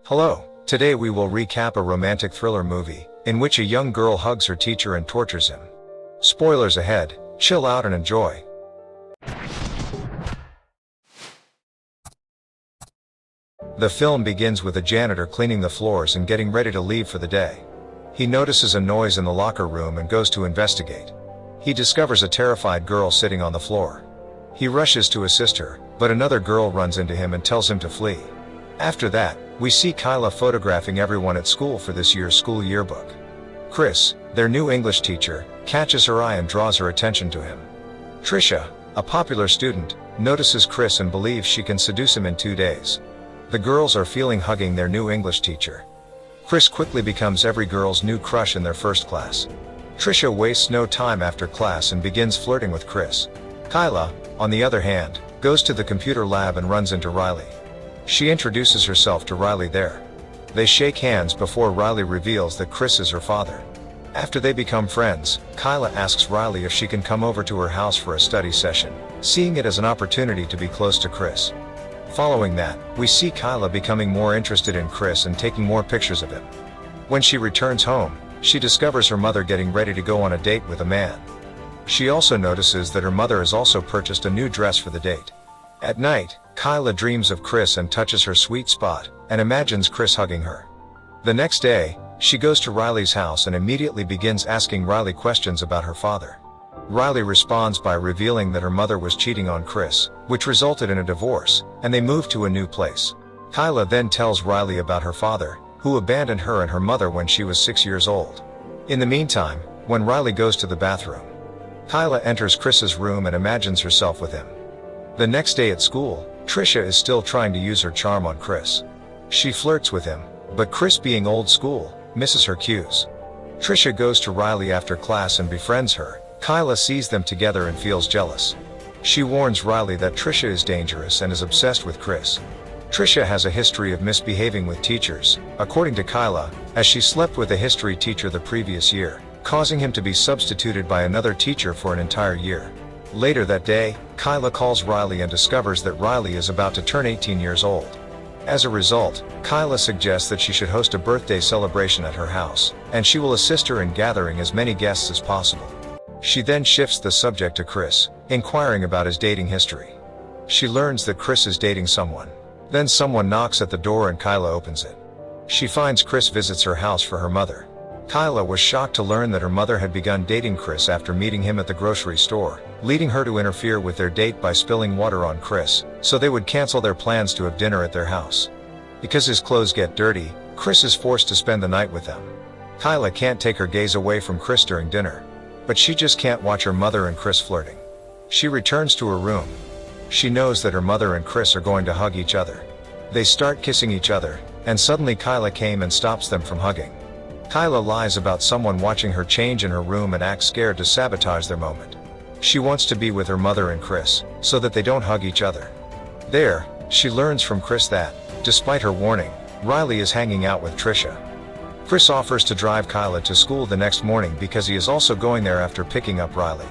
Hello, today we will recap a romantic thriller movie, in which a young girl hugs her teacher and tortures him. Spoilers ahead, chill out and enjoy. The film begins with a janitor cleaning the floors and getting ready to leave for the day. He notices a noise in the locker room and goes to investigate. He discovers a terrified girl sitting on the floor. He rushes to assist her, but another girl runs into him and tells him to flee. After that, we see Kyla photographing everyone at school for this year's school yearbook. Chris, their new English teacher, catches her eye and draws her attention to him. Trisha, a popular student, notices Chris and believes she can seduce him in 2 days. The girls are feeling hugging their new English teacher. Chris quickly becomes every girl's new crush in their first class. Trisha wastes no time after class and begins flirting with Chris. Kyla, on the other hand, goes to the computer lab and runs into Riley. She introduces herself to Riley there. They shake hands before Riley reveals that Chris is her father. After they become friends, Kyla asks Riley if she can come over to her house for a study session, seeing it as an opportunity to be close to Chris. Following that, we see Kyla becoming more interested in Chris and taking more pictures of him. When she returns home, she discovers her mother getting ready to go on a date with a man. She also notices that her mother has also purchased a new dress for the date. At night, Kyla dreams of Chris and touches her sweet spot, and imagines Chris hugging her. The next day, she goes to Riley's house and immediately begins asking Riley questions about her father. Riley responds by revealing that her mother was cheating on Chris, which resulted in a divorce, and they moved to a new place. Kyla then tells Riley about her father, who abandoned her and her mother when she was 6 years old. In the meantime, when Riley goes to the bathroom, Kyla enters Chris's room and imagines herself with him. The next day at school, Trisha is still trying to use her charm on Chris. She flirts with him, but Chris, being old school, misses her cues. Trisha goes to Riley after class and befriends her. Kyla sees them together and feels jealous. She warns Riley that Trisha is dangerous and is obsessed with Chris. Trisha has a history of misbehaving with teachers, according to Kyla, as she slept with a history teacher the previous year, causing him to be substituted by another teacher for an entire year. Later that day, Kyla calls Riley and discovers that Riley is about to turn 18 years old. As a result, Kyla suggests that she should host a birthday celebration at her house, and she will assist her in gathering as many guests as possible. She then shifts the subject to Chris, inquiring about his dating history. She learns that Chris is dating someone. Then someone knocks at the door and Kyla opens it. She finds Chris visits her house for her mother. Kyla was shocked to learn that her mother had begun dating Chris after meeting him at the grocery store, leading her to interfere with their date by spilling water on Chris, so they would cancel their plans to have dinner at their house. Because his clothes get dirty, Chris is forced to spend the night with them. Kyla can't take her gaze away from Chris during dinner. But she just can't watch her mother and Chris flirting. She returns to her room. She knows that her mother and Chris are going to hug each other. They start kissing each other, and suddenly Kyla came and stops them from hugging. Kyla lies about someone watching her change in her room and acts scared to sabotage their moment. She wants to be with her mother and Chris, so that they don't hug each other. There, she learns from Chris that, despite her warning, Riley is hanging out with Trisha. Chris offers to drive Kyla to school the next morning because he is also going there after picking up Riley.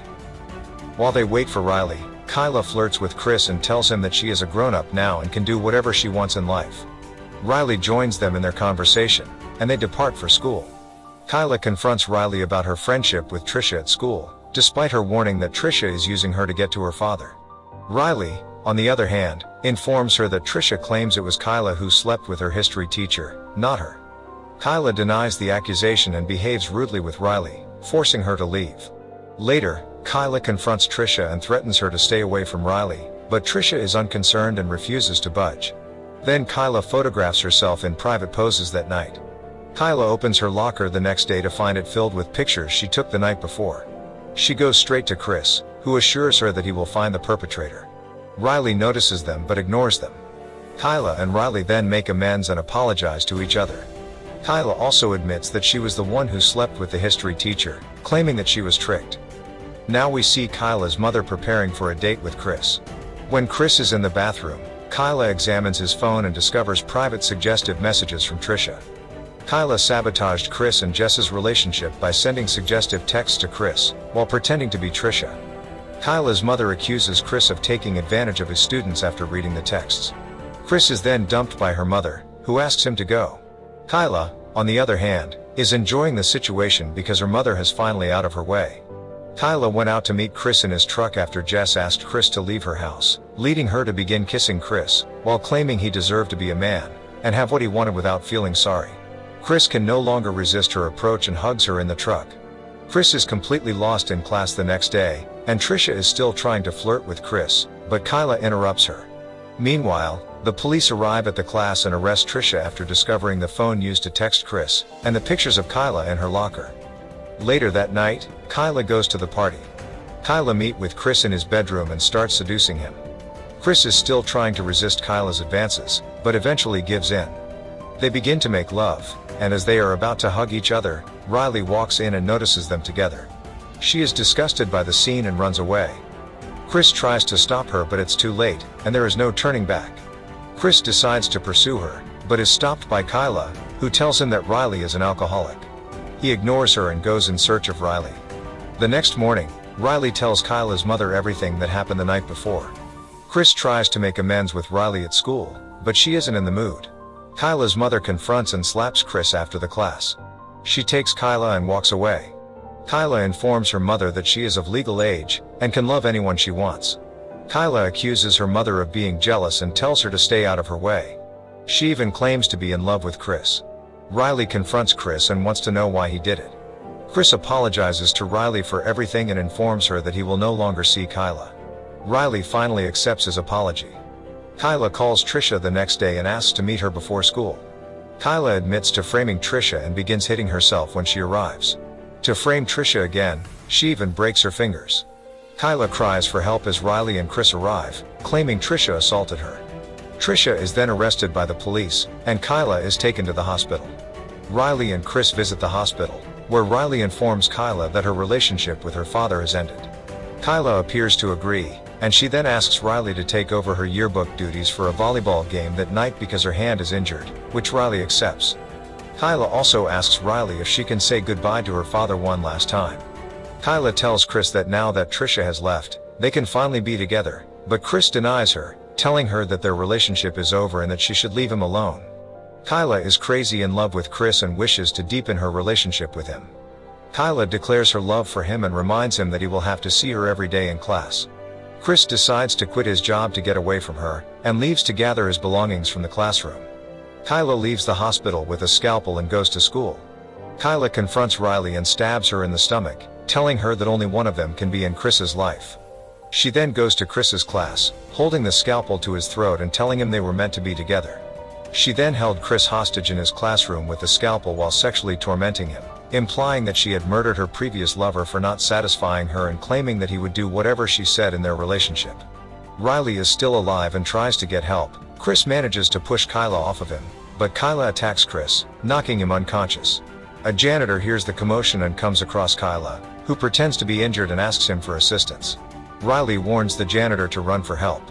While they wait for Riley, Kyla flirts with Chris and tells him that she is a grown-up now and can do whatever she wants in life. Riley joins them in their conversation, and they depart for school. Kyla confronts Riley about her friendship with Trisha at school, despite her warning that Trisha is using her to get to her father. Riley, on the other hand, informs her that Trisha claims it was Kyla who slept with her history teacher, not her. Kyla denies the accusation and behaves rudely with Riley, forcing her to leave. Later, Kyla confronts Trisha and threatens her to stay away from Riley, but Trisha is unconcerned and refuses to budge. Then Kyla photographs herself in private poses that night. Kyla opens her locker the next day to find it filled with pictures she took the night before. She goes straight to Chris, who assures her that he will find the perpetrator. Riley notices them but ignores them. Kyla and Riley then make amends and apologize to each other. Kyla also admits that she was the one who slept with the history teacher, claiming that she was tricked. Now we see Kyla's mother preparing for a date with Chris. When Chris is in the bathroom, Kyla examines his phone and discovers private suggestive messages from Trisha. Kyla sabotaged Chris and Jess's relationship by sending suggestive texts to Chris, while pretending to be Trisha. Kyla's mother accuses Chris of taking advantage of his students after reading the texts. Chris is then dumped by her mother, who asks him to go. Kyla, on the other hand, is enjoying the situation because her mother has finally out of her way. Kyla went out to meet Chris in his truck after Jess asked Chris to leave her house, leading her to begin kissing Chris, while claiming he deserved to be a man, and have what he wanted without feeling sorry. Chris can no longer resist her approach and hugs her in the truck. Chris is completely lost in class the next day, and Trisha is still trying to flirt with Chris, but Kyla interrupts her. Meanwhile, the police arrive at the class and arrest Trisha after discovering the phone used to text Chris, and the pictures of Kyla in her locker. Later that night, Kyla goes to the party. Kyla meets with Chris in his bedroom and starts seducing him. Chris is still trying to resist Kyla's advances, but eventually gives in. They begin to make love, and as they are about to hug each other, Riley walks in and notices them together. She is disgusted by the scene and runs away. Chris tries to stop her, but it's too late, and there is no turning back. Chris decides to pursue her, but is stopped by Kyla, who tells him that Riley is an alcoholic. He ignores her and goes in search of Riley. The next morning, Riley tells Kyla's mother everything that happened the night before. Chris tries to make amends with Riley at school, but she isn't in the mood. Kyla's mother confronts and slaps Chris after the class. She takes Kyla and walks away. Kyla informs her mother that she is of legal age, and can love anyone she wants. Kyla accuses her mother of being jealous and tells her to stay out of her way. She even claims to be in love with Chris. Riley confronts Chris and wants to know why he did it. Chris apologizes to Riley for everything and informs her that he will no longer see Kyla. Riley finally accepts his apology. Kyla calls Trisha the next day and asks to meet her before school. Kyla admits to framing Trisha and begins hitting herself when she arrives. To frame Trisha again, she even breaks her fingers. Kyla cries for help as Riley and Chris arrive, claiming Trisha assaulted her. Trisha is then arrested by the police, and Kyla is taken to the hospital. Riley and Chris visit the hospital, where Riley informs Kyla that her relationship with her father has ended. Kyla appears to agree, and she then asks Riley to take over her yearbook duties for a volleyball game that night because her hand is injured, which Riley accepts. Kyla also asks Riley if she can say goodbye to her father one last time. Kyla tells Chris that now that Trisha has left, they can finally be together, but Chris denies her, telling her that their relationship is over and that she should leave him alone. Kyla is crazy in love with Chris and wishes to deepen her relationship with him. Kyla declares her love for him and reminds him that he will have to see her every day in class. Chris decides to quit his job to get away from her, and leaves to gather his belongings from the classroom. Kyla leaves the hospital with a scalpel and goes to school. Kyla confronts Riley and stabs her in the stomach, telling her that only one of them can be in Chris's life. She then goes to Chris's class, holding the scalpel to his throat and telling him they were meant to be together. She then held Chris hostage in his classroom with the scalpel while sexually tormenting him, implying that she had murdered her previous lover for not satisfying her and claiming that he would do whatever she said in their relationship. Riley is still alive and tries to get help. Chris manages to push Kyla off of him, but Kyla attacks Chris, knocking him unconscious. A janitor hears the commotion and comes across Kyla, who pretends to be injured and asks him for assistance. Riley warns the janitor to run for help.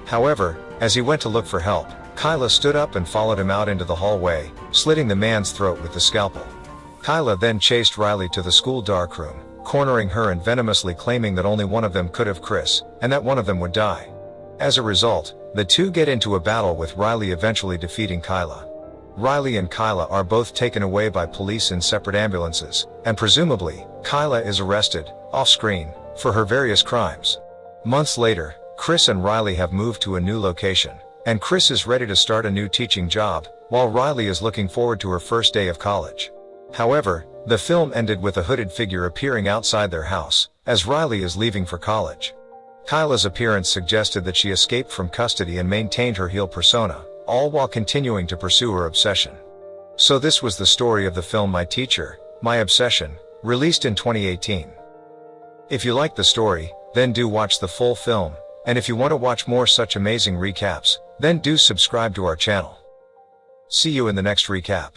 However, as he went to look for help, Kyla stood up and followed him out into the hallway, slitting the man's throat with the scalpel. Kyla then chased Riley to the school darkroom, cornering her and venomously claiming that only one of them could have Chris, and that one of them would die. As a result, the two get into a battle with Riley eventually defeating Kyla. Riley and Kyla are both taken away by police in separate ambulances, and presumably, Kyla is arrested, off-screen, for her various crimes. Months later, Chris and Riley have moved to a new location, and Chris is ready to start a new teaching job, while Riley is looking forward to her first day of college. However, the film ended with a hooded figure appearing outside their house, as Riley is leaving for college. Kyla's appearance suggested that she escaped from custody and maintained her heel persona, all while continuing to pursue her obsession. So this was the story of the film My Teacher, My Obsession, released in 2018. If you like the story, then do watch the full film, and if you want to watch more such amazing recaps, then do subscribe to our channel. See you in the next recap.